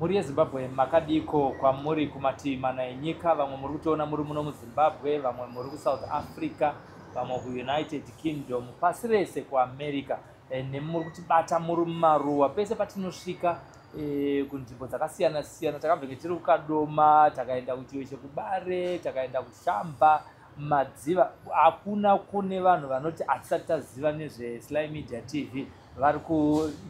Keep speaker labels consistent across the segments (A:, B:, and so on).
A: muri yeZimbabwe makadiko kwamuri kumativi mana enyika, vamwe muri kutoona muri muno muZimbabwe, vamwe muri kuSouth Africa, vamwe kuUnited Kingdom, pasi rese kuAmerica, nemuri kutibata muri mumaruwa pese patinosvika kunzvimbo dzakasiyana siyana. Takabvenge tiri kuKadoma, takaenda kuchiyo chekubare, takaenda kuShamba, madziva. Hakuna kune vanhu vanoti hatisati taziva nezveSly Media TV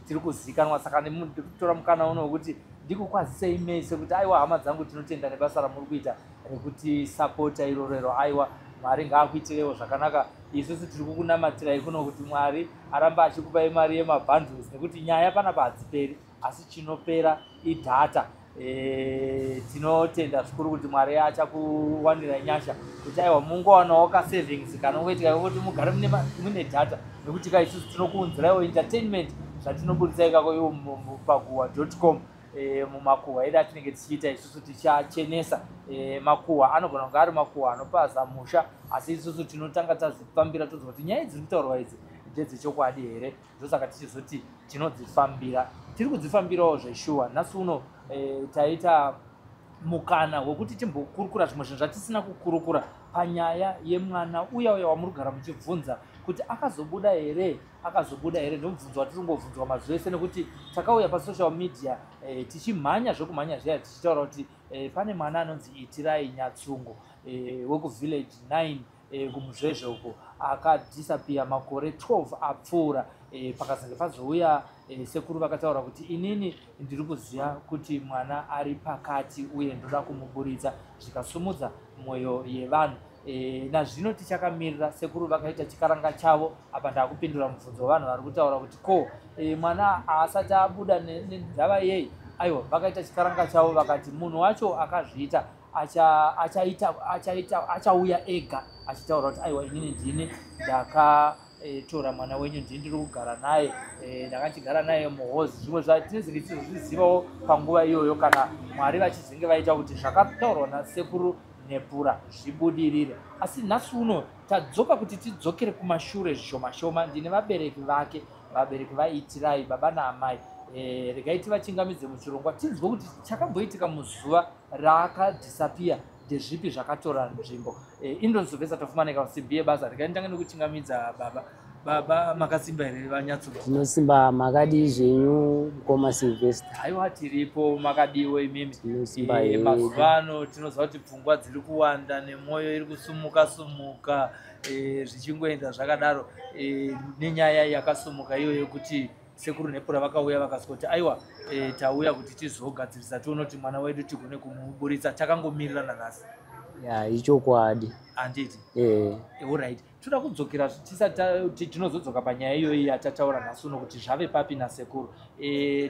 A: tiri kuzikanwa. Saka ndikutora mukana uno wekuti ndikukwazisei mese kuti aiwa hama dzangu tinotenda nebasa ramuri kuita rekuti sapota irorero. Aiwa Mwari ngaakuitirewo zvakanaka. Isusu tiri kukunamatirai kuno kuti Mwari aramba achikupai mari yemabhandles, nekuti nyaya panapa hadziperi asi chinopera idhata. Tinotenda zvikuru kuti Mwari achakuwanirai nyasha kuti aiwa mungowanawo kasavings kanongoitika kuti mugare mune data, nekuti isusu tinokuunziraiwo entertainment zvatinoburitsa ikako paguwa.com. Mumakuhwa edu atinenge tichiita isusu tichachenesa. Makuhwa anogona kunge ari makuhwa anopaza musha, asi isusu tinotanga tazvifambira toziva kuti nyaya dziri kutaurwa idzi ndedzechokwadi here. Ndosaka tichizoti tinodzifambira, tiri kudzifambirawo zveshuwa. Nhasi uno taita mukana wekuti timbokurukura zvimwe zvinhu zvatisina kukurukura panyaya yemwana uya wamuri kugara muchibvunza kuti akazobuda here. Ndomubvunzo watiri kungovhunzwa mazuva ese, nekuti takauya pasocial media tichimhanya zvokumhanya zviya tichitaura kuti pane mwana anonzi Itirai Nyatsungo wekuvillage 9 kumuzvezve uko akadhisapiya makore 12 apfuura. Pakazenge pazouya sekuru vakataura kuti inini ndiri kuziva kuti mwana ari pakati uye ndoda kumuburitsa, zvikasumudza mwoyo yevanhu. Nazvino tichakamirira sekuru vakaita chikaranga chavo. Apa ndakupindura mubvunzo wavanhu vari kutaura kuti ko mwana asati abuda nenzava yei. Aiwa, vakaita chikaranga chavo vakati munhu wacho akazviita achauya ega achitaura kuti aiwa inini ndini ndakatora mwana wenyu ndiri kugara naye, ndakachigara naye muhozi. Zvimwe zvatinenge tichizvizivawo panguva iyoyo kana Mwari vachizenge vaita kuti zvakataurwa nasekuru Nepura zvibudirire. Asi nhasi uno tadzoka kuti tidzokere kumashure zvishoma shoma. Ndine vabereki vake, vabereki vaItirai, baba naamai. Regai tivachingamidze muchirongwa tinzwe kuti chakamboitika muzuva raakadhisapiya ndezvipi zvakatora nzvimbo. Indonzovesa tofumanika kusimbi yebasa. Regai nditange nekuchingamidza baba. Baba makasimba here Vanyatsungo?
B: Tinosimba. Makadii zvenyu Mukoma Sylvester?
A: Aiwa tiripo. Makadiwo imimi? Mazuva ano tinoziva kuti pfungwa dziri kuwanda nemwoyo iri kusumuka zvichingoenda zvakadaro nenyaya yakasumuka iyo yekuti sekuru Nepura vakauya vakasika kuti aiwa tauya kuti tizogadzirisa tione kuti mwana wedu tigone kumuburitsa. Takangomirirana nhasi.
B: Ichokwadi.
A: Handiti? Alright. Toda kudzokera tisati tinozodzoka panyaya iyoyi yatataura nhasi uno kuti zvave papi nasekuru.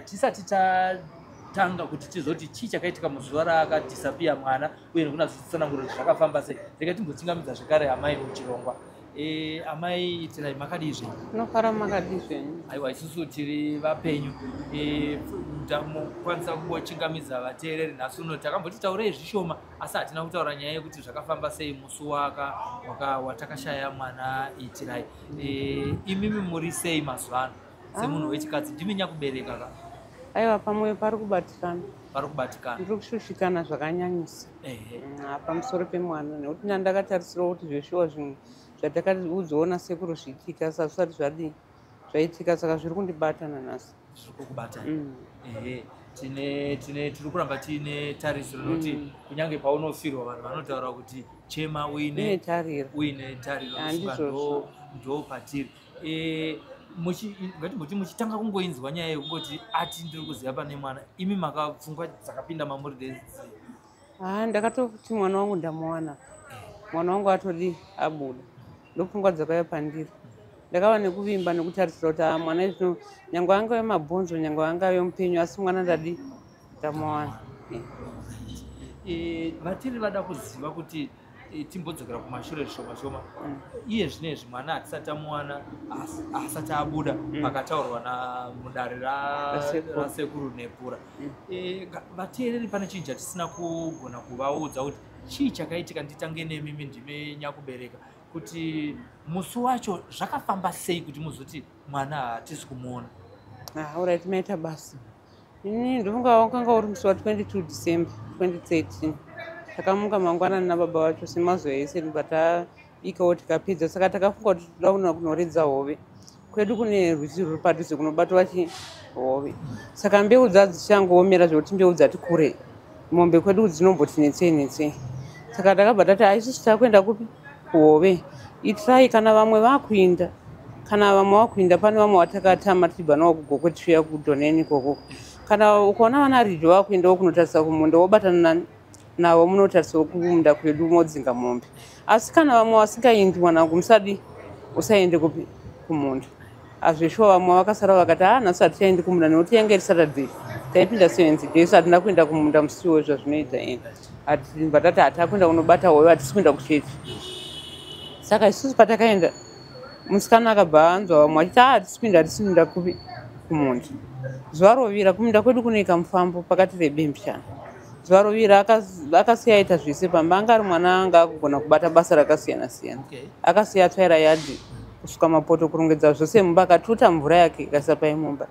A: Tisati tatanga kuti tizoti chii chakaitika muzuva raakadhisapiya mwana uye nekuna zvitsananguro kuti zvakafamba sei. Rega timbochingamidza zvekare amai muchirongwa. Amai Itirai makadii zvenyu?
C: Tinofara. Makadii zvenyu?
A: Aiwa isusu tiri vapenyu. Ndamukwanisa kungochingamidza vateereri nhasi uno. Takamboti taurei zvishoma asi hatina kutaura nyaya yekuti zvakafamba sei musi watakashaya mwana Itirai. Imimi muri sei mazuva ano semunhu wechikadzi? Ndimi nyakubereka ka?
C: Aiwa pamwe pari kubatikana.
A: Pari kubatikana?
C: Ndiri kushushikana zvakanyanyisa pamusoro pemwana, nekuti ndakatarisirawo kuti zveshuwa zvimwe zvatakaudzwawo nasekuru zviitika zvisati zvaitika, saka zviri kundibatana nhasi.
A: Zviri kukubatana? Tiri kuramba tiine tarisiro nokuti kunyange paunofirwa vanhu vanotaura kuti chema uine tariro ndo patiri. Ngatimboti muchitanga kungoinzwa nyaya yekungoti ati ndiri kuziva pane mwana, imi makapfungwa dzakapinda mamuri dzedzi?
C: Ndakatoti mwana wangu ndamuwana, mwana wangu atodi abuda, ndopfungwa dzakauya pandiri. Ndakava nekuvimba nekutarisira kuti mwana izvino nyange angave mabhonzo nyange angave mupenyu asi mwana ndadi ndamuwana.
A: Vatiri vada kuziva kuti timbodzokera kumashure zvishoma shoma. Iye zvinezvi mwana hatisati amuwana asati abuda pakataurwa namudare rasekuru Nepura. Vateereri pane chinhu chatisina kugona kuvaudza kuti chii chakaitika. Nditange nemimi ndime nyakubereka kuti musi wacho zvakafamba sei kuti muzoti mwana hatisi kumuona.
C: Alright, maita basa. ini ndofunga wakanga uri musi wa22 December 2013 takamuka mangwanani nababa vacho semazuva ese ndibva tabikawo tikapedza saka takafunga kuti toda kuona kunoredza hove kwedu kune rwizi ruri padhuze kunobatwa hove saka mbeu dzadzichangoomera zvokuti mbeu dzati kure mombe kwedu dzinomboti netsei saka takabva tati aisusu takuenda kupi kuhove itirai kana vamwe vakuinda pane vamwe vatakatama tichibva navo kugokwetisuya kudhoneni ikoko kana ukaona vana ridho vakuendawo kunotarisa kumunda wobatana navo munotarisa kumunda kwedu modzinga mombe asi kana vamwe vasingaendi mwanangu usaende kupi kumunda azveshuwa vamwe vakasara vakati nhasi hatichaendi kumunda nekuti yange iri Saturday taipinda 7 days hatina kuenda kumunda musiwo zvazvinoita hatibva tati hatakuenda kunobata hove hatisi kuenda kuchechi saka isusu patakaenda musikana akabva anzwa vamwe achiti hatisi kuenda kupi kumunda zuva rovira kumunda kwedu kunoika mufambo pakati rebembichana zuva rovira akasiya aita zvese pamba anga ari mwana anga akugona kubata basa rakasiyana-siyana akasiya atsvaira yadhi kusuka mapoto kurongedza zvose mumba akatuta mvura yake ikasa paimumba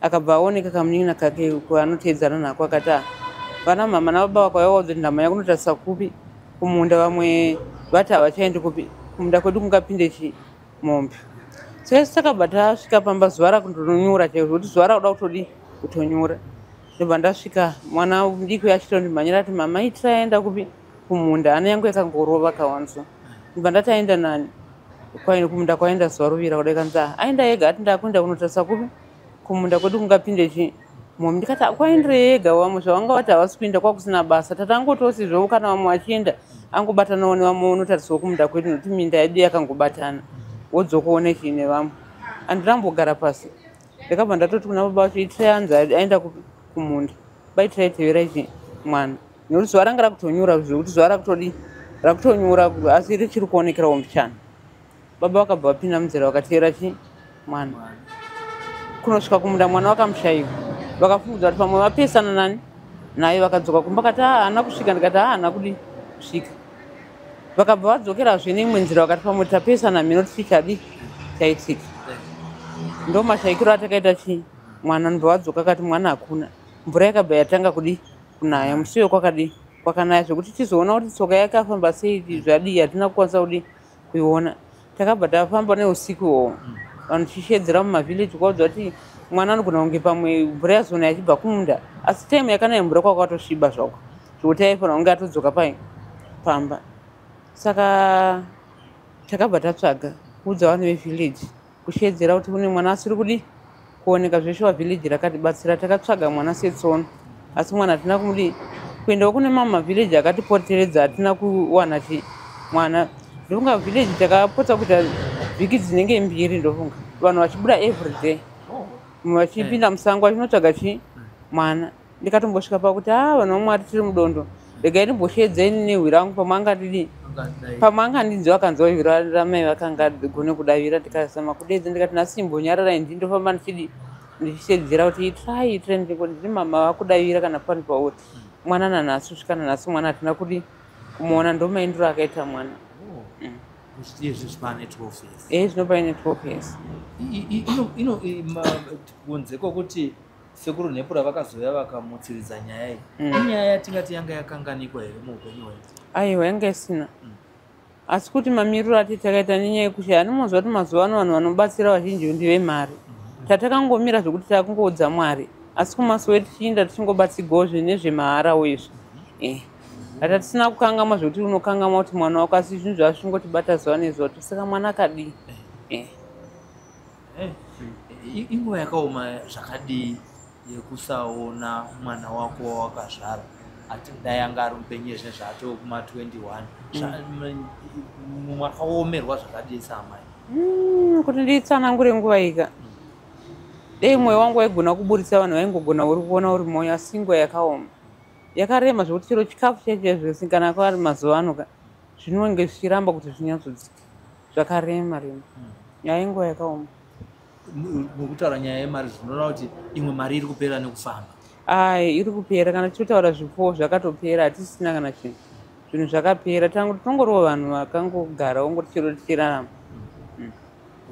C: akabva aoneka kamunin'ina kake kuanoteedzana nako akati vana mama nababa vakauyawo kuti ndama yakunotarisa kupi kumunda vamwe vati havachaendi kupi kumunda kwedu kungapinde mombe sese takabva tasvika pamba zuva rakundononyura chaizvo kuti zuva rakuda kutodi kutonyura ndobva ndasvika mwana mudiki achitondimhanyira ati mama itiraenda kupi kumunda ana yangu yakangorova kawanzo ndobva ndataenda nani kumunda kwaenda zuva rovira kudai kanzi aenda ega ati ndakuenda kunotarisa kupi kumunda kwedu kungapinde mombe ndikati kwaendere yega vamwe zvavanga vati havasi kuenda kwakusina basa tatangotosizvo kana vamwe vachienda angobatanawo nevamwe unotarisiwo kumunda kwedu nokuti minda yedu yakangobatana wodzokawo nechine vamwe handinambogara pasi ndakabva ndatoti kuna baba vacho itirai anzi aenda kumunda baitirai teverai mwana nekuti zuva ranga rakutonyura zvokuti zuva rakutonyura asi richiri kuonekerawo mbichana baba vakabva vapinda munzira vakatevera mwana kunosvika kumunda mwana wakamushayiwa vakafungudza kuti pamwe vapesana naye vakadzoka kumba kati haana kusvika ndikati haana kudi kusvika vakabva vadzokerazve neimwe nzira vakati pamwe tapesana minoti chichadi chaitika ndo mashayikiro atakaita mwana ndobva vadzoka akati mwana hakuna mvura yakabva yatanga kudi kunaya musiwo kwakanaya zvokuti tizoona kuti tsoka yake afamba sei zvadii hatina kukwanisa kudi kuiona takabva tafamba neusiku ihwohwo vanhu tichishedzera mumavhileji kwaudza kuti mwana anogona kunge pamwe mvura yazona yachibva kumunda asi taimu yakanaya mvura kwakatosviba zvako zvokuti aifanira kunge atodzoka pamba saka takabva tatsvaga kuudza vanhu vevhileji kushedzera kuti kune mwana asiri kudi kuoneka zveshuwa vhileji rakatibatsira takatsvaga mwana setsono asi mwana hatina kumudi kuendawo kune mamwe mavhileji akatipoteredza hatina kuwana mwana ndofunga vhileji takapotsa kuita vhiki dzinenge 2 ndofunga vanhu vachibuda everyday vachipinda musango vachinotsvaga mwana ndikatombosvika pakuti vanhu vamwari tiri mudondo regai ndimboshedzei nehwi rangu pamangandinzwa akanzwa hwi ramai vakanga gone kudavira ndikazama kudedza ndikati nhasi imbonyararai ndindofamba ndichishedzera kuti itirai ndiri mama vakudavira kana pani pauri mwana nanhasi kusvika nanhasi mwana hatina kudi kumuona ndomaindiro akaita mwana zvinopa ine 12 years
A: kunze kwokuti sekuru nhepura vakazouya vakamutsiridza nyaya iyi inyaya yatingati yanga yakanganikwa here muupenyu hwedu
C: aiwa yanga isina asi kuti mamiriro ati takaita nenyaya yekushaya anomonzwa kuti mazuva ano vanhu vanobatsira vazhinji ndevemari tatakangomira zvokuti takungoudza mwari asi kumasuwe tichiinda tichingobatsirwawo nezvemaharawo izvi hatatisina kukangama zvokuti unokangama kuti mwana wako asi zvinhu zvasvingotibata zuva nezuva saka mwana akadii
A: inguva yakaoma zvakadii yekusaona mwana wako wawakazvara ati dai anga ari mupenyu yezvine zvaatoo kuma21 mwakaomerwa zvakadii samai
C: kuti nditsanangure nguva ika dei mwoyo wangu waigona kuburitsa vanhu vaingogona uri kuona uri mwoyo asi nguva yakaoma yakarema zvokuti chiro chikafu chaizvezvese kana kwari mazuva anoka zvinonge zvichiramba kuti zvinyatsodzika zvakarema yainguva yakaoma
A: mukutaura nyaya yemari zvinoona kuti imwe mari iri kupera nekufamba
C: iri kupera kana tichitaura zvipfuwo zvakatopera hatisina kana chinhu zvinhu zvakapera tinongoriwo vanhu vakangogara ongoti chiro tichirarama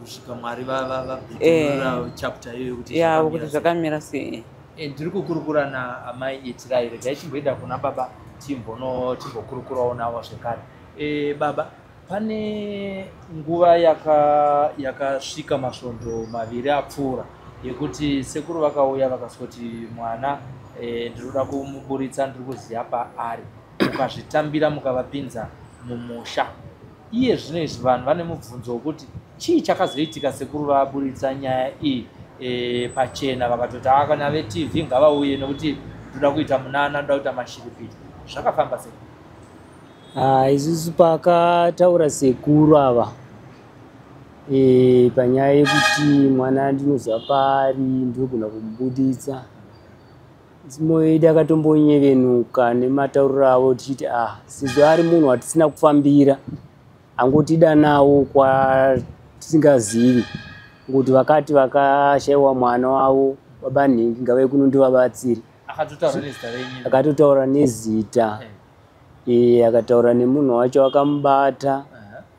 A: kusvika mwari vabhedhurira chapter iyoyo kuti
C: zvakamira sei
A: ndiri kukurukura naamai Itirai, regai chimboenda kuna baba timbokurukurawo nawo zvekare. Baba, pane nguva yakasvika masvondo maviri apfuura yekuti sekuru vakauya vakasoti mwana ndinoda kumuburitsa, ndiri kuziva paari, mukazvitambira mukavapinza mumusha. Iye zvinezvi vanhu vane mubvunzo wekuti chii chakazoitika sekuru vaburitsa nyaya iyi pachena, vakatoti kana veTV ngavauye nekuti ndoda kuita munana, ndoda kuita mashiripiti. Zvakafamba sei?
B: Isusu pakataura sekuru ava panyaya yekuti mwana ndinoziva paari, ndinogona kumubuditsa, mwoyo yedu akatombonyevenuka nematauriro avo, tichiti sezvo ari munhu watisina kufambira, angotida nawo kwatisingazivi, ngoti vakati vakashayiwa mwana wavo, baba nhingi ngavai kunondovabatsira. Akatotaura nezita, akataura nemunhu wacho akamubata,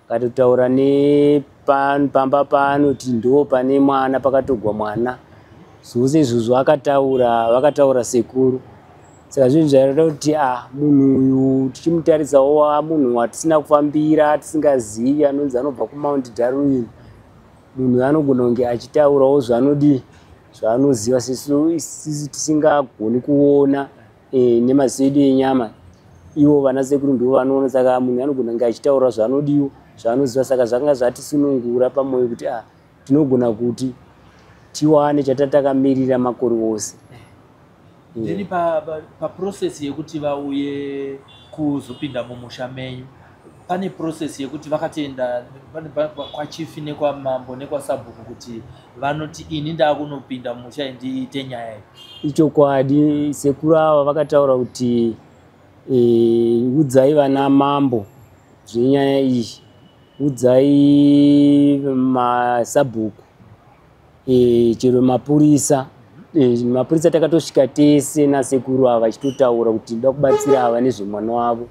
B: akatotaura nepamba paanoti ndo pane mwana, pakatogwa mwana. Zvose izvozvo vakataura sekuru. Saka zvinhu zvaida kuti munhu uyu tichimutaridzawo munhu watisina kufambira, tisingazivi, anonzi anobva kuMount Darwin. Munhu anogona kunge achitaurawo zvaanoziva sisi tisingagoni kuona nemaziso edu enyama. Ivo vana sekuru ndivo vanoona, saka munhu anogona kunge achitaura zvaanodiwo, zvaanoziva. Saka zvakanga zvatisunungura pamwoyo kuti tinogona kuti tiwane chatatakamirira makore ose.
A: Ndiri paprocess yekuti vauye kuzopinda mumusha menyu, pane process yekuti vakatoenda kwachifi nekwamambo nekwasabhuku kuti vanoti ini ndaakunopinda mumusha ndiite nyaya iyi?
B: Ichokwadi, sekuru ava vakataura kuti udzai vana mambo zvenyaya iyi, udzai masabhuku, chero mapurisa. Mapurisa takatosvika tese nasekuru ava achitotaura kuti ndoda kubatsira ava nezvemwana wavo.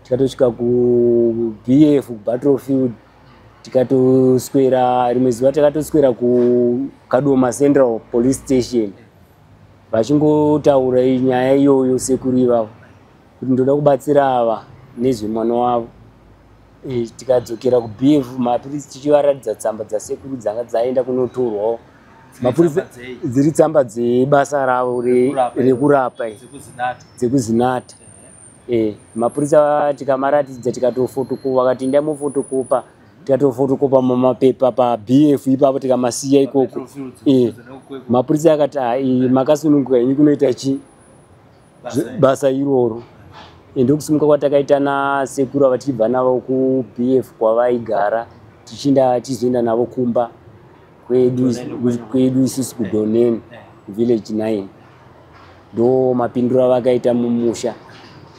B: Tikatosvika kuBF Battlefield, tikatoswera rimwe zuva, takatoswera kuKadoma Central Police Station, vachingotaura nyaya iyoyo sekuru ivavo kuti ndoda kubatsira ava nezvemwana wavo. Tikadzokera kuBF, mapurisa tichivaratidza tsamba dzasekuru dzanga dzaenda kunotorwawo. Mapurisa dziri tsamba dzebasa ravo rekurapa dzekuzinata. Mapurisa tikamaratidza, tikatofotokopa, vakati enda mufotokopa, tikatofotokopa mamapepa paBF ipapo tikamasiya ikoko. Mapurisa akati makasununguka ini kunoita chi basa iroro. Ndokusimuka kwatakaita nasekuru ava tichibva navo kuBF kwavaigara, tichizoenda navo kumba kwedu isusu kuDoneni village 9. Ndo mapindura vakaita mumusha.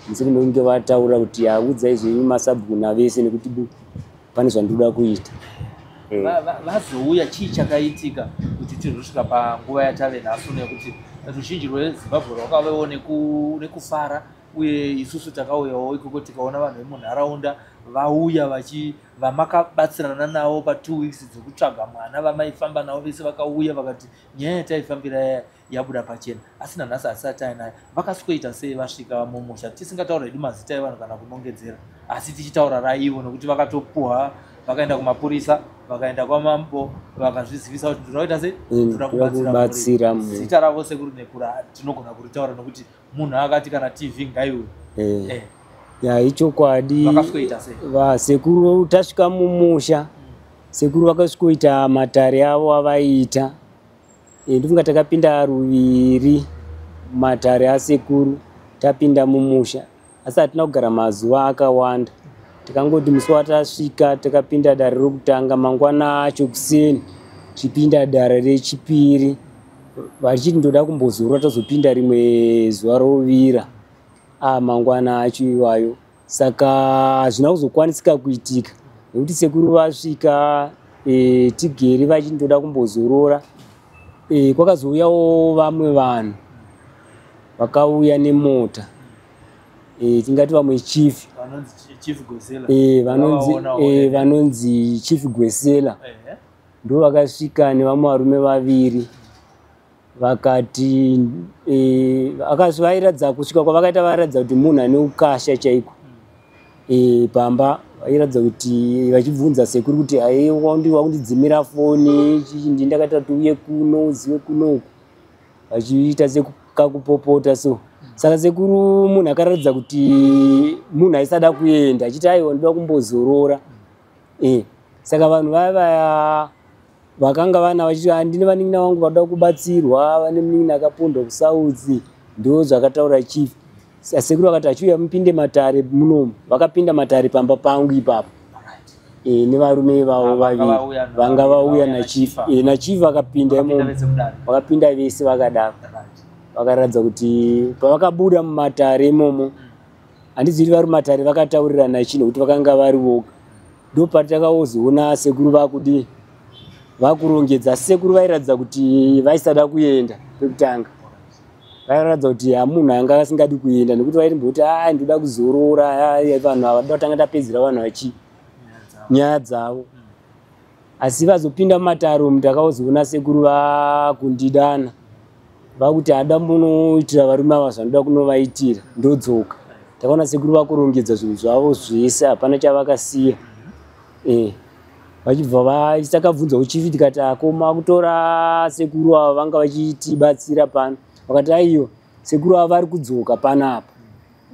B: Musiki ndonge vataura kuti udzai zvenyu masabhuku navese nekuti pane zvandoda kuita.
A: Vazouya chii chakaitika kuti tirosvika panguva yatave naso, nekuti ruzhinji rweZimbabwe rwakavawo nekufara, uye isusu takauyawo ikoko tikaona vanhu vemunharaunda vauya vamakabatsirana navo pa2 weeks dzekutsvaga mwana, vamaifamba navo vese vakauya vakati nyaya yataifambira yabuda pachena. Asi nanhasi asati ainayo, vakasweta sei vasvika mumusha? Tisingataura hedu mazita evanhu kana kunongedzera, asi tichitaura raivo, nokuti vakatopuhwa, vakaenda kumapurisa, vakaenda kwamambo, vakazvizivisa kuti ndinoita sei, ndoda kubatsira. Zita ravo sekuru nekura tinogona kuritaura, nokuti munhu akati kana TV ngaiuye.
B: Ichokwadi, sekuru tasvika mumusha, sekuru vakasvikoita matare avo avaita. Ndofunga takapinda ruviri matare asekuru tapinda mumusha, asi hatina kugara mazuva akawanda. Tikangoti musi watasvika takapinda dare rokutanga, mangwana acho kuseni tipinda dare rechipiri, vachiti ndoda kumbozorora tozopinda rimwe zuva rovira. Mangwana acho iwayo. Saka hazvina kuzokwanisika kuitika, nekuti sekuru vasvika tigere vachiti ndoda kumbozorora. Kwakazouyawo vamwe vanhu vakauya nemota, tingati vamwe chief, vanonzi Chief Gwesela, ndo vakasvika nevamwe varume vaviri vakati akazvairadza kusvika kwavakaita varatidza kuti munhu ane ukasha chaiko pamba vairatidza kuti vachibvunza sekuru kuti haiwa kundidzimira foni chii ndakaita tuuye kuno uzive kunoku vachiita sekakupopota so saka sekuru munhu akaratidza kuti munhu aisada kuenda achiti aiwa ndoda kumbozorora saka vanhu vaya vakanga vana vachiti handine vanin'ina vangu vada kubatsirwa vane munin'ina akapondwa kusautsi ndo zvakataura chief sekuru vakati achiuya mupinde matare munomu vakapinda matare pamba pangu ipapo nevarume vavo vaviri vanga vauya nachief vakapinda imomo vakapinda vese vakadaro vakaratidza kuti pavakabuda mumatare imomo handizivi vari matare vakataurirana chino kuti vakanga vari voga ndo patakaozoona sekuru vakudi vakurongedza sekuru vairatidza kuti vaisada kuenda pekutanga vairatidza kuti munhu anga asingadi kuenda nekuti vairimboti ndoda kuzorora vanhu ava ndoda kutanga tapedzera vanhu vachi nyaya dzavo asi vazopinda mumatare umu takaozoona sekuru vakundidana vakuti hada munoitira varume ava zvanoda kunovaitira ndodzoka takaona sekuru vakurongedza zvinhu zvavo zvese hapana chavakasiya vachibva takabvunzawo chifi tikati akoma kutora sekuru ava vanga vachitibatsira pano vakati aiyo sekuru ava vari kudzoka panapa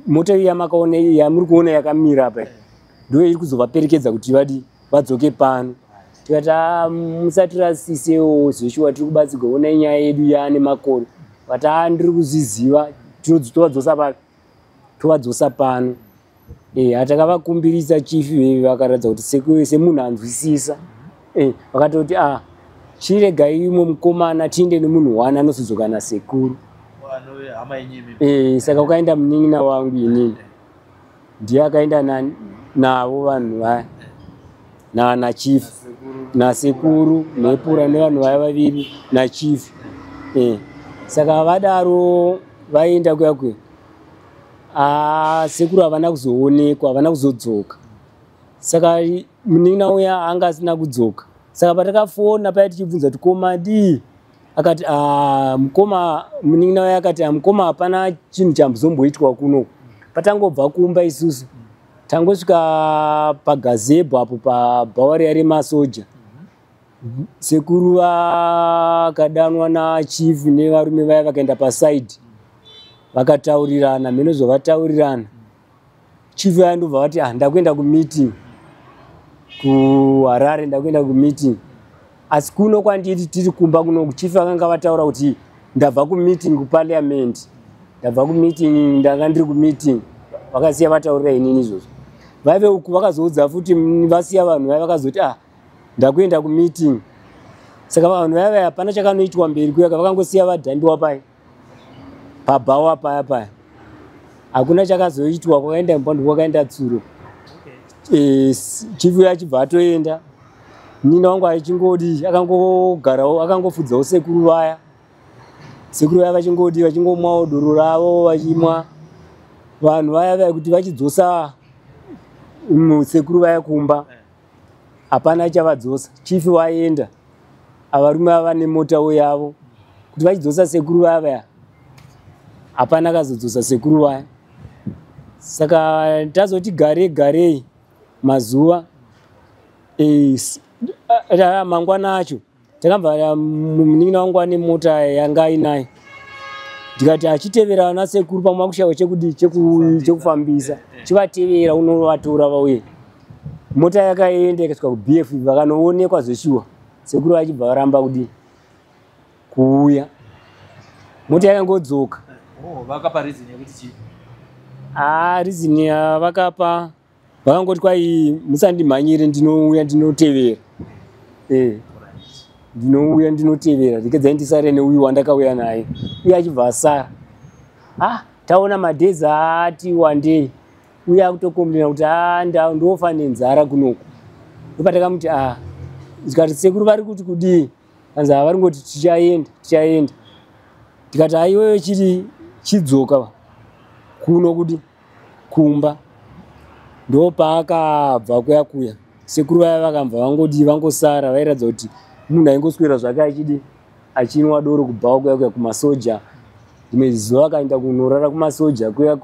B: mota yamuri kuona yakamira apa ndo iri kuzovaperekedza kuti vadzoke pano tikati musati rasisewo zveshuwa tiri kubatsirwa ona nyaya yedu yaane makore vati ndiri kuzviziva tovadzosa pano hatakavakumbirisa chifi vakaratidza kuti semunhu anzwisisa vakati kuti chiregai imwe mukomana tiinde nemunhu wani anozodzoka nasekuru saka ukaenda munin'ina wangu inini ndiye akaenda navo vanhu vaya nachief nasekuru nepura nevanhu vaya vaviri nachief saka vadaro vaenda kuyakwe sekuru havana kuzoonekwa havana kuzodzoka saka munin'ina uya anga asina kudzoka saka patakafona paya tichibvunza kuti koma dii akati mukoma munin'ina uya akati mukoma hapana chinhu chambozomboitwa kuno patangobva kumba isusu tangosvika pagazebho apo pabhawaria remasoja sekuru vakadanwa nachief nevarume vaya vakaenda pasaidi vakataurirana mheno zvavataurirana chief vaya ndobva vati ndakuenda kumeeting kuharare ndakuenda kumeeting asi kuno kwandiri tiri kumba kunoku chief vakanga vataura kuti ndabva kumeeting kuparliament ndabva kumeeting ndanga ndiri kumeeting vakasiya vataurira inini izvozvo vaive uku vakazoudza futi vasiya vanhu vaya vakazoti ndakuenda kumeeting saka vanhu vaya hapana chakanoitwa mberi kuyaka vakangosiya vadhambiwa paya pabhawa paya hakuna chakazoitwa kwakaenda mbandu kwakaenda tsuro chifu achibva atoenda nina wangu achingodi akangogarawo akangofudzawo sekuru vaya vachingodi vachingomwawo doro ravo vachimwa vanhu vaya kuti vachidzosa sekuru vaya kumba hapana chavadzosa chifu vaenda avarume vava nemotawo yavo kuti vachidzosa sekuru vaya hapana akazodzosa sekuru vaya saka tazoti garei mazuva mangwana acho takabva munin'ina wangu ane mota yanga ainayo ndikati achitevera ana sekuru pamwe kushawa chekufambisa chivatevera unovatora vauye mota yakaenda ikasvika kubf vakanoonekwa zveshuwa sekuru achibva varamba kudi kuuya mota yakangodzoka
A: vakapa reason yekuti chii
B: reason yavakapa vakangoti kwai musandimhanyire ndinouya ndinotevera ndinouya ndinotevera ndikedzai ndisare neuyu wandakauya naye uye achibva asara taona madhezi ati wandei uye akutokomblena kuti ndofa nenzara kunoku ndopatakamuti tikati sekuru vari kuti kudii kanzi vari ngoti tichaenda tikati iwewe chidzoka kuno kuti kumba ndopaakabva kuyakuya sekuru vaya vakambva vangosara vairatidza kuti munhu aingoswera zvake achinwa doro kubva kuya kumasoja. Rimwe zuva akaenda kunorara kumasoja kuya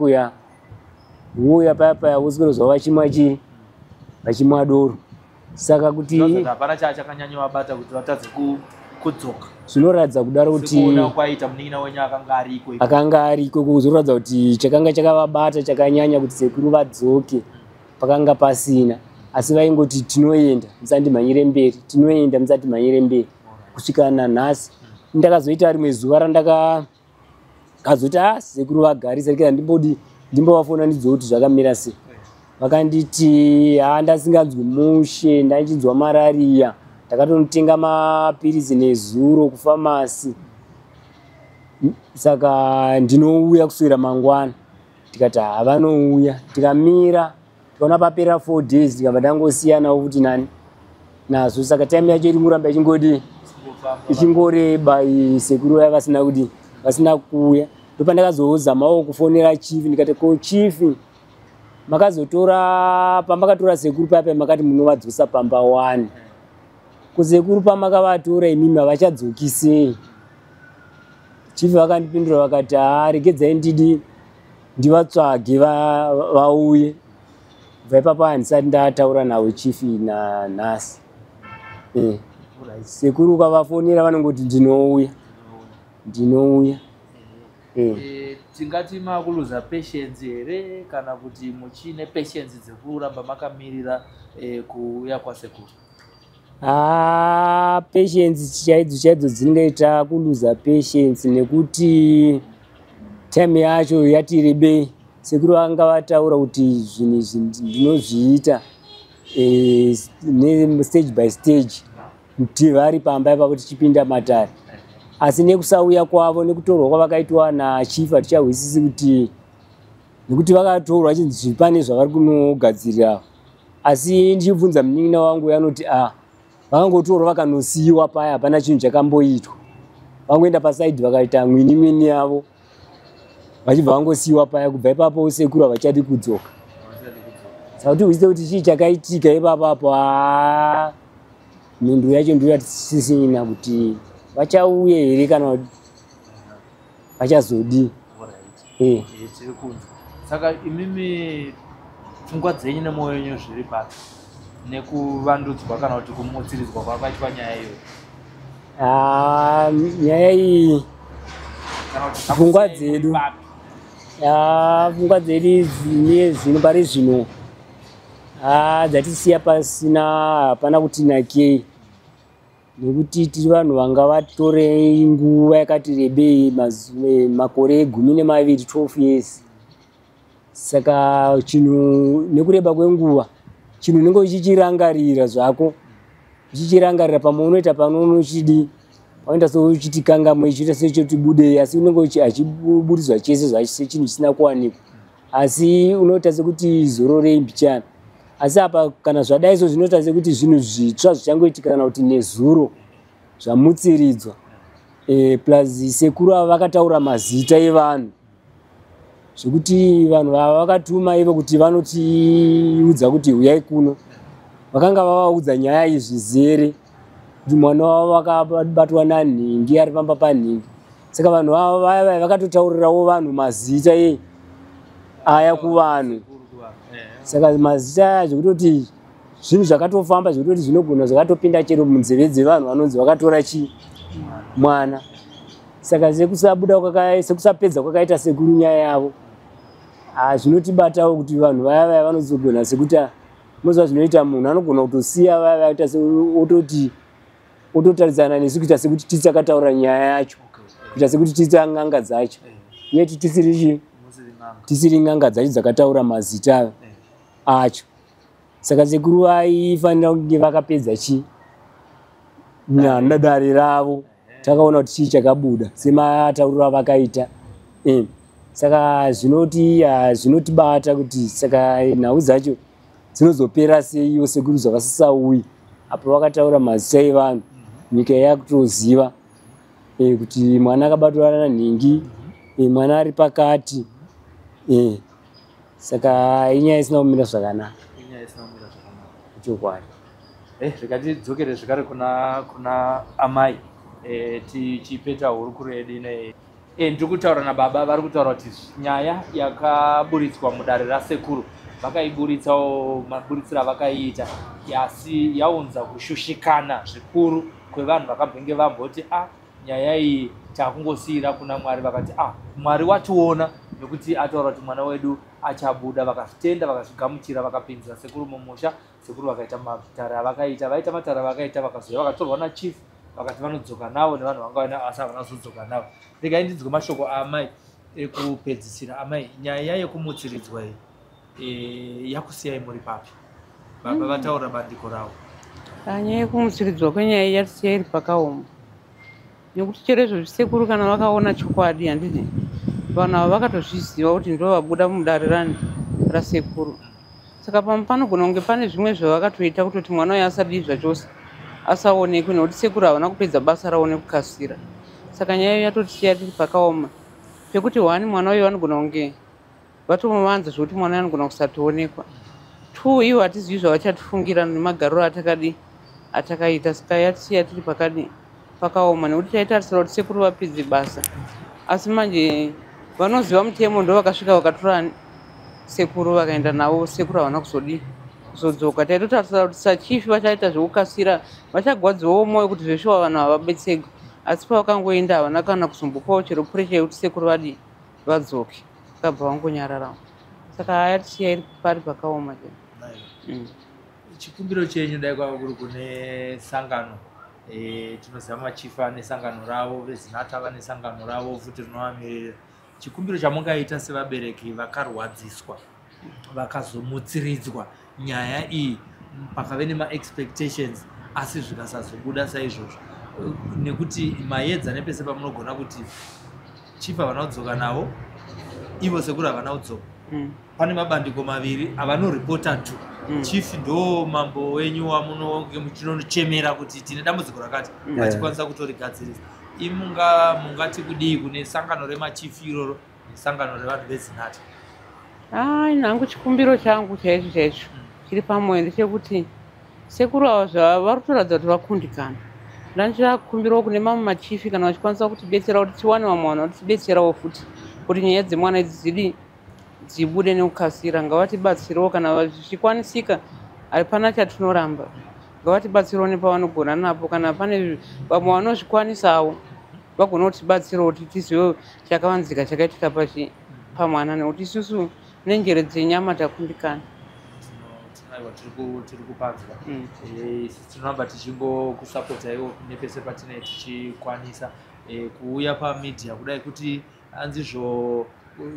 B: uya paya woswera vachimwa doro. Saka kuti
A: hapana chakanyanya bata kuti vatadze kudzoka.
B: Zvinoratidza kudaro kuti
A: kuona kwaita munin'ina wenyu
B: akanga ariko kuzoratidza kuti chakanga chakavabata chakanyanya kuti sekuru vadzoke pakanga pasina, asi vaingoti tinoenda musandimhanyire mberi, tinoenda musatimhanyire mberi. Kusvika nanhasi ndakazoita rimwe zuva randakazoti sekuru vagarisa rekera ndimbovafona ndidzoke kuti zvakamira sei. Vakanditi ndasinganzwi mushe, ndachinzwa marariya. Ndakatonotenga mapirizi nezuro kufamasi. Saka ndinouya kuswera mangwana. Tikati vanouya, tikamira, tikaona papera 4 days, tikabva tangosiyanawo kuti nani nazvo. Saka time yacho iri kuramba ichingoreba. Sekuru vaya vasina kuuya. Ndopandakazozamawo kufonera chief, ndikati ko chief, makazotora pamakatora sekuru paya makati munovadzosa pamba 1. Kusekuru pamakavatora imimi havachadzoki sei? Chief vakandipindura vakati regedzai ndivatsvage vauye. Kubva ipapo handisati ndataura navo chief nanhasi. Sekuru ukavafonera vanongoti ndinouya.
A: Tingati makuluza patience here kana kuti muchine patience dzekuramba makamirira kuuya kwasekuru?
B: Patience chaidzo dzingaita kuluza patience nekuti time yacho yati rebei. Sekuru vanga vataura kuti zvinhu ndinozviita stage by stage kuti vari pamba ipapo tichipinda matare. Asi nekusauya kwavo nekutorwa kwavakaitwa nachief hatichahwisisi kuti nekuti vakatorwa chinzi pane zvavari kunogadzirira. Asi ndichibvunza munin'ina wangu yanoti vakangotorwa vakanosiyiwa paya, hapana chinhu chakamboitwa. Vangoenda pasaidhi vakaita mwini yavo vachibva vangosiyiwa paya. Kubva ipapo sekuru havachadi kudzoka. Saka kuti hwisise kuti chii chakaitika ipapapo. Mhinduro yacho ndiyo yatisisina kuti vachauye here kana vachazodi.
A: Saka imimi pfungwa dzenyu nemwoyo wenyu zviri pasi nekuvandudzwa kana kuti kumutsiridzwa kwakaitwa nyaya iyoyo?
B: Nyaya iyi pfungwa dzedu zvino pari zvino dzatisiya pasina, hapana kuti nakei. Nekuti tiri vanhu vanga vatore nguva yakati rebei, makore 12, 12 years. Saka chinhu nekureba kwenguva, chinhu unenge uchichirangarira zvako, uchichirangarira pamaunoita panonochidi, paunoita seuchiti kangamwe ichiita sechoti budei, asi unenge achiburiswa chese zvachise chinhu chisina kuwanikwa. Asi unoita sekuti zororei mbichana. Asi apa kana zvadaiso zvinoita sekuti zvinhu zvitsva zvichangoitika kana kuti nezuro zvamutsiridzwa. Plus sekuru ava vakataura mazita evanhu zvekuti vanhu vava vakatuma ivo kuti vanotiudza kuti uyai kuno. Vakanga vavaudza nyaya izvizere kuti mwana wavo vakabatwa nanhingi ari pamba panhingi. Saka vanhu vava vakatotaurirawo vanhu mazita aya kuvanhu. Saka mazita aya zvekutoti zvinhu zvakatofamba zvekutoti zvinogona zvakatopinda chero munzeve dzevanhu vanonzi vakatora mwana. Saka sekusapedza kwakaita sekuru nyaya yavo, zvinotibatawo kuti vanhu vaya vanozogona sekuti moziva zvinoita munhu anogona kutosiya vaya vaita ototarisana nesu kuita sekuti tisi akataura nyaya yacho, kuita sekuti tisi n'anga dzacho, yeti tisiri n'anga dzacho dzakataura mazita acho. Saka sekuru vaifanira kunge vakapedza dare ravo, takaona kuti chii chakabuda sematauriro avakaita. Saka zvinotibata kuti saka nhau dzacho dzinozopera seiwo sekuru zvavasisauyi apo vakataura mazita evanhu, nyika yakutoziva kuti mwana akabatwa nanhingi, mwana ari pakati. Saka inyaya isina kumira zvakanaka. Chokwadi.
A: Zvikatidzokere zvekare kuna amai. tichipeta hurukuro yedu ine ndiri kutaura nababa vari kutaura kuti nyaya yakaburitswa mudare rasekuru vakaiburitsawo maburitsiro avakaiita asi yaunza kushushikana zvikuru kwevanhu vakabvenge vamboti nyaya iyi takungosiyira kuna Mwari. Vakati Mwari wationa nekuti ataura kuti mwana wedu achabuda. Vakazvitenda, vakazvigamuchira, vakapinzira sekuru mumusha. Sekuru vakaita matare avakaita, vaita matare avakaita, vakazouya vakatorwa nachief vakati vanodzoka navo nevanhu vanga asi havana kuzodzoka navo. Regai ndinzwe mashoko amai ekupedzisira. Amai, nyaya yekumutsiridzwa iyi yakusiyai muri papi? Baba vataura bandiko ravo.
C: Nyaya yekumutsiridzwa kwenyaya yatisiyai iri pakaoma, nekuti chero izvo zvisekuru kana vakaona chokwadi handiti vanhu ava vakatozviziva kuti ndo vabuda mudare rasekuru. Saka panogona kunge pane zvimwe zvavakatoita kutoti mwana uyu asadii zvachose, asaonekwe nekuti sekuru havana kupedza basa ravo nekukasira. Saka nyaya yatotisiya tiri pakaoma pekuti mwana uyu vanogona kunge vatomuvanza zvokuti mwana uyu anogona kusatoonekwa. Ivo hatizivi zvavachatifungira nemagariro atakaita. Saka yatisiya tiri pakaoma nekuti taitarisira kuti sekuru vapedze basa, asi manje vanoziva mutemo ndo vakasvika vakatora sekuru vakaenda navo. Sekuru havana kuzodzoka. Taitotarisira kuti sachifi vachaita zvekukasira, vachagwadzawo mwoyo kuti zveshuwa vanhu havabetserwe, asi pavakangoenda havana kana kuzombopawo chero puresha yekuti sekuru vadzoke, vakabva vangonyararawo. Saka yatisiya iri pari pakaoma.
A: Chikumbiro chenyu dai kwava kuri kune sangano, tinoziva machifa nesangano ravo, vezinata vane sangano ravo, futi rinovamirira. Chikumbiro chamungaita sevabereki vakarwadziswa, vakazomutsiridzwa nyaya iyi, pakave nema-expectations asi zvikasazobuda saizvozvo, nekuti maedza nepese pamunogona kuti chifa havana kudzoka navo, ivo sekuru havana kudzoka. Pane mabandiko maviri avanoripota tu. Chief ndo mambo wenyu wamunonge muchinochemera kuti tine dambudziko rakati, vachikwanisa kutorigadzirisa. Mungati kudii kune sangano remachifi iroro nesangano revanhu vezinata?
C: Nangu chikumbiro changu chaicho chiri pamwe ndechekuti sekuru ava vari kutoratidza kuti vakundikana. Ndanichakumbirawo kune mamwe machifi kana vachikwanisa kutibetsera kuti tiwane vamwe vanhu vatibetserawo futi kuti nyaya dzemwana idzi dzibude nekukasira. Ngavatibatsirewo kana zvichikwanisika, hapana chatinoramba. Ngavatibatsirewo nepavanogona napo, kana pane vamwe vanozvikwanisawo vagona kutibatsirawo kuti tizive chakavanzika chakaitika pamwana, nekuti isusu nenjere dzenyama takundikana.
A: Tiri kupanzwa tinoramba tichingokusapotaiwo nepese patinenge tichikwanisa kuuya pamidhia kudai, kuti hanzizvo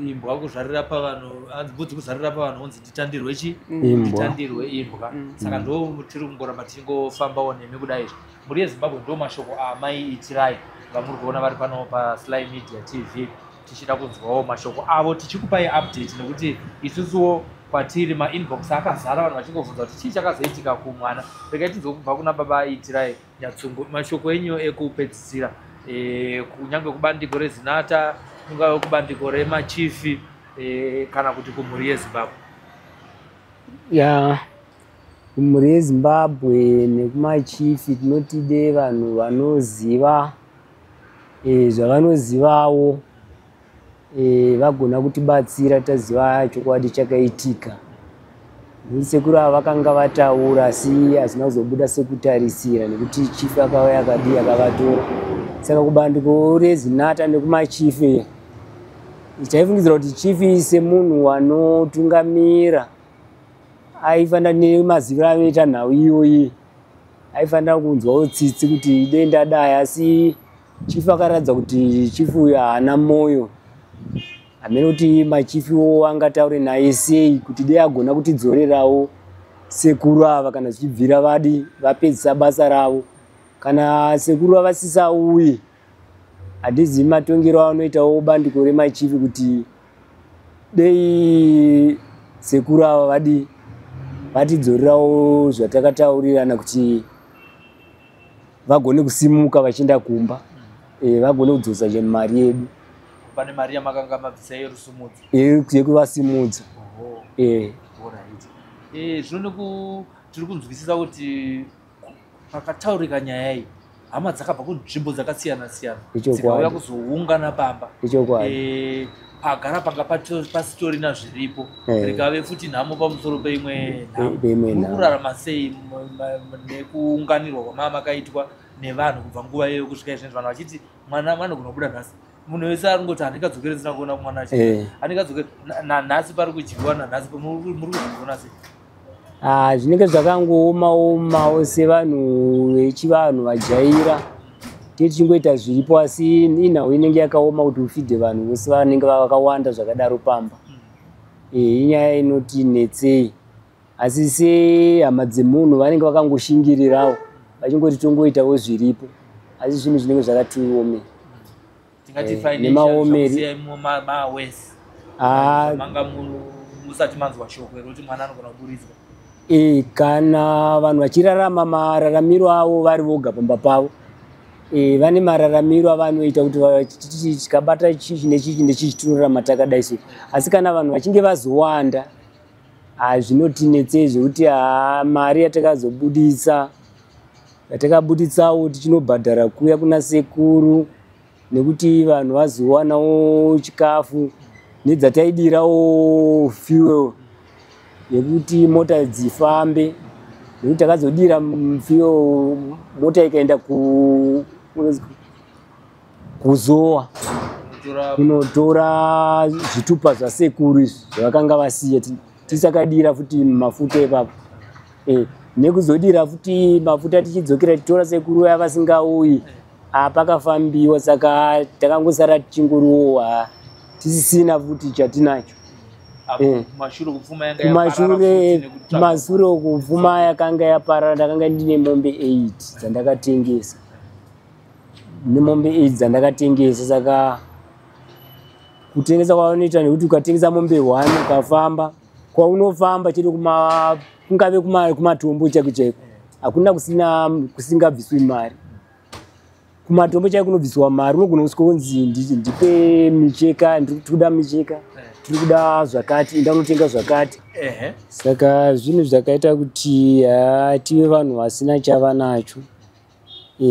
A: imbwa kuzvarira pavanhu, hanzi mbudzi kuzvarira pavanhu honzi titandirwe titandirwe imbwa. Saka ndo tiri kungoramba tichingofambawo nemi kudai. Muri yeZimbabwe ndo mashoko amai itirai vamuri kuona vari pano paSly Media TV, tichida kunzwawo mashoko avo, tichikupai update, nekuti isusuwo kwatiri mainbox akazara, vanhu vachingovhunza kuti chii chakazoitika kumwana. Regai tinzwe kubva kuna baba itirai Nyatsungu mashoko enyu ekupedzisira, kunyange kubandiko rezinata, kungave kubandiko remachifi, kana kuti kumhuri yeZimbabwe.
B: Kumhuri yeZimbabwe nekumachifi tinotide vanhu vanoziva zvavanozivawo, vagona kutibatsira taziva chokwadi chakaitika. Sekuru ava vakanga vataura asi hazina kuzobuda sekutarisira, nekuti chifi akauya akavatora. Saka kubandiko rezinata nekumachifi chaifungidzira kuti chifi semunhu anotungamira aifanira nemaziviro anoita nhau iyoyi, aifanira kunzwawo tsitsi kuti denda dai, asi chifi akaratidza kuti chifi uyu haana mwoyo. Hamene kuti machifiwo angataure naye sei kuti dei agona kutidzorerawo sekuru ava kana zvichibvira vapedzisa basa ravo. Kana sekuru avasisauyi, hatizivi matongero anoitawo bandiko remachifi kuti dei sekuru ava vatidzorerawo zvatakataurirana kuti vagone kusimuka vachienda kumba, vagone kudzosa chenu mari yedu.
A: Pane mari yamakanga mabvisa yerusumudzi
B: yekuvasimudza.
A: Zvino tiri kunzwisisa kuti pakataurika nyaya iyi hama dzakabva kunzvimbo dzakasiyana siyana
B: Ichokwadi.
A: dzikauya kuzoungana pamba
B: Ichokwadi.
A: pagara panga pasitorina zviripo
B: Eh.
A: rikave futi nhamo pamusoro peimwe
B: Peimwe
A: nhamo.
B: nhamo.
A: Kurarama sei nekuunganirwa kwamama makaitwa nevanhu kubva nguva iyoyo kusvika izvozvi vanhu vachiti mwana vanogona kubuda nhasi munhu wese arikungoti handikadzokere ndisina kuona mwana handikadzokere nanhasi pari kudyiwa nanhasi muri kuzviona sei?
B: Zvinenge zvakangooma-omawo sevanhu vechivanhu vajaira tichingoita zviripo, asi inhau inenge yakaoma kuti ufidhe vanhu vose vanenge vakawanda zvakadaro pamba. Inyaya inoti netsei, asi sehama dzemunhu vanenge vakangoshingirirawo vachingoti tongoitawo zviripo, asi zvinhu zvinenge zvakatiome nemaomeri.
A: Manga musati manzwa shoko rekuti mwana anogona kuburitswa.
B: Kana vanhu vachirarama mararamiro avo vari voga pamba pavo, vane mararamiro avanoita kuti tikabata chichi nechichi nechichi tinorarama takadai so. Asi kana vanhu vachinge vazowanda, zvinotinetsei zvekuti mari yatakazobudisa yatakabuditsawo tichinobhadhara kuya kuna sekuru, nekuti vanhu vazowanawo chikafu, nedzataidirawo fuel yekuti mota dzifambe, nekuti takazodira fuel mota ikaenda kuzowa kunotora zvitupa zvasekuru zvavakanga vasiya, tisakadira futi mafuta ipapo. Nekuzodira futi mafuta tichidzokera tichitora sekuru vaya vasingauyi, pakafambiwa, saka takangosara tichingorohwa tisisina futi chatinacho. Kumashure kupfuma yakanga yaparara, ndakanga ndine mombe 8 dzandakatengesa. Nemombe 8 dzandakatengesa, saka kutengesa kwavanoita nekuti ukatengesa mombe 1 ukafamba kwaunofamba chiri kungave kumatombo chaiko chaiko, hakuna kusingabviswi mari. Kumatombo chaiko kunobviswa mari, unogona kuskonzi ndipe micheka, ndiri kuda micheka, tiri kuda zvakati, ndanotenga zvakati. Saka zvinhu zvakaita kuti tive vanhu vasina chava nacho.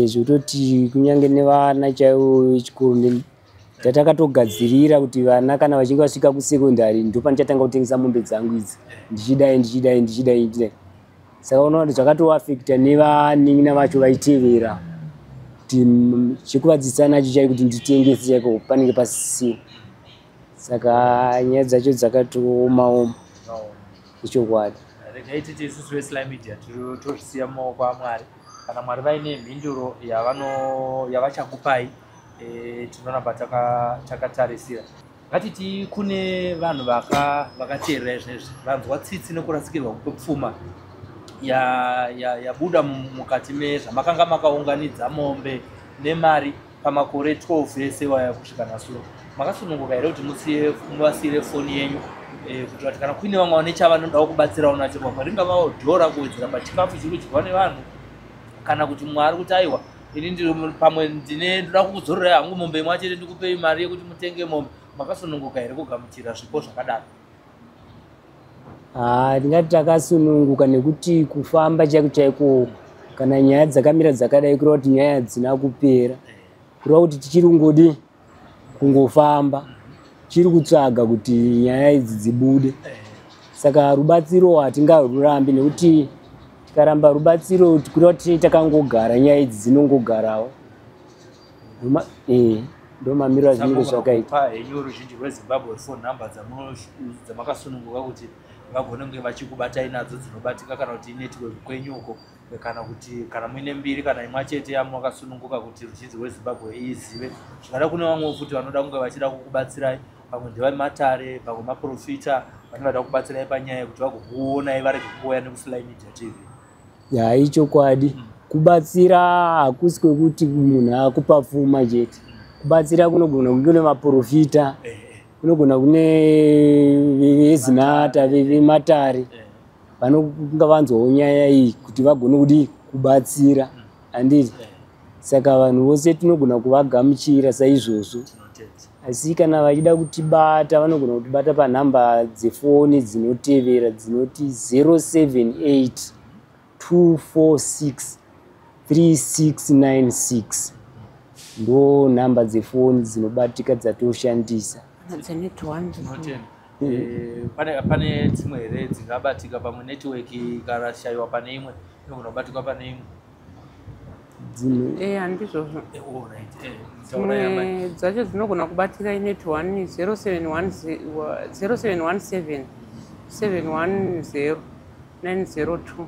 B: Zvototi kunyange nevana chaivo vechikoro tatakatogadzirira kuti vana kana vachinge vasvika kusekondari ndopanichatanga kutengesa mombe dzangu idzi, ndichidai. Saka unoona kuti zvakatoafekta nevanina vacho vaitevera, kuti chekuvadzisa nacho chaiko kuti nditengese chaiko panenge pasisina. Saka nyaya dzacho dzakatooma-oma. Ichokwadi.
A: Regai titi isusu veSly Media tozvisiya mumaoko aMwari. Kana Mwari vaine mhinduro yavachakupai, tinoramba takatarisira. Ngatiti kune vanhu vakateerera izvezvi vanzwa tsitsi nekurasikirwa kwepfuma yabuda mukati mezvamakanga makaunganidza mombe nemari pamakore 12 ese waya kusvika nasuro. Makasununguka here kuti muvasiyire foni yenyu kuti kana kuine vamwe vane chavanodawo kubatsirawo nacho, pamwe ringavawo dhora kuwedzera pachikafu chiri kudyiwa nevanhu, kana kuti Mwari kuti aiwa ini ndiri pamwe ndoda kukudzorera hangu mombe imwe chete ndikupei mari yekuti mutenge mombe. Makasununguka here kugamuchira zvipo zvakadaro?
B: Ndingati takasununguka, nekuti kufamba chaiko chaiko kana nyaya dzakamira dzakadai kureva kuti nyaya hadzina kupera, kureva kuti tichiri ngodi kungofamba, chiri kutsvaga kuti nyaya idzi dzibude. Saka rubatsiro hatingarurambi, nekuti tikaramba rubatsiro kureva kuti takangogara, nyaya idzi dzinongogarawo. Ndo mamiro azvinenge zvakaita.
A: Henyu ruzhinji rweZimbabwe phone number dzamakasununguka kuti vagone kunge vachikubatai nadzo dzinobatika, kana kuti network kwenyuko, kana kuti kana muine mbiri kana imwe chete yamakasununguka kuti ruzhinji rweZimbabwe izive. Zvakada kune vamwe futi vanoda kunge vachida kukubatsirai, pamwe ndevamatare, pamwe maprofita, vanenge vada kubatsirai panyaya yekuti vagokuonai vari kukuya nekuSly Media TV.
B: Ichokwadi. Kubatsira hakusi kwekuti munhu akupa pfuma chete. Kubatsira kunogona kunge kune maprofita, kunogona kune vezinata, vematare, vanonga vanzwawo nyaya iyi kuti vagone kuti kubatsira, handiti? Saka vanhu vose tinogona kuvagamuchira saizvozvo. Asi kana vachida kutibata vanogona kutibata panhamba dzefoni dzinotevera dzinoti 078 246 3696 ndo namba dzefoni dzinobatika dzatoshandisa.
A: Pane dzimwe here dzingabatika pamwe network ikarashayiwa pane imwe inogona kubatikwa pane imwe?
C: Handizvozvo. Dzimwe dzacho dzinogona kubatika inet 0717 710 902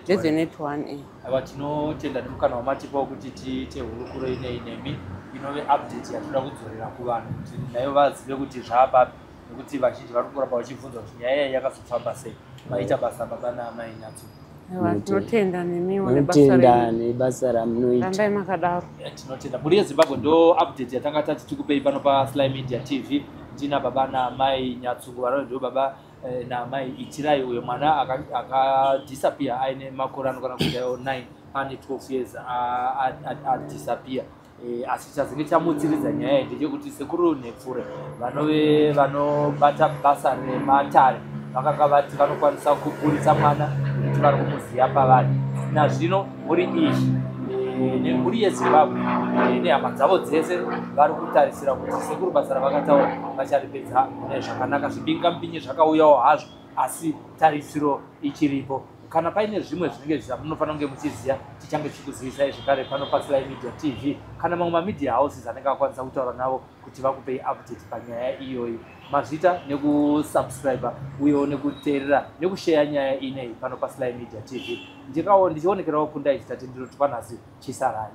C: ndedzenet 1.
A: Ava tinotenda nemukana wamatipawo kuti tiite hurukuro inei nemi inove update yatoda kudzorera kuvanhu kuti nayo vazive kuti zvaapapi, nekuti vazhinji vari kuramba vachibvunza kuti nyaya iyi yakazofamba sei. Maita basa baba naamai Nyatso.
C: Tinotenda nemiwo
B: nebasa ramunoita.
C: Rambai makadaro.
A: Tinotenda. Mhuri yeZimbabwe ndo update yatanga tati tikupei pano paSly Media TV. Ndina baba naamai Nyatsungu ndo baba naamai Itirai, uyo mwana akadisappear aine makore anokwana kuita 9 ane 12 years adisappear. Asi chazenge chamutsiridza nyaya iyi ndechekuti sekuru Nepfure vanobata basa rematare vakanga vati vanokwanisa kuburitsa mwana kuti vari kumuziya pavari. Nazvino mhuri iyi nemhuri yeZimbabwe nehama dzavo dzese vari kutarisira kuti sekuru basa ravakataura vacharipedza zvakanaka. Zvibingamupinyi zvakauyawo hazvo, asi tarisiro ichiripo. Kana paine zvimwe zvinenge zvamunofanira kunge muchiziya, tichange tichikuzivisai zvekare pano paSly Media TV kana mamwe mamedia houses anenge akwanisa kutaura navo kuti vakupei update panyaya iyoyi. Mazvita nekusubscribe uyewo nekuteerera nekushare nyaya inei pano paSly Media TV. Ndichionekerawo kundai chitatendero tupanhasi Chisarai.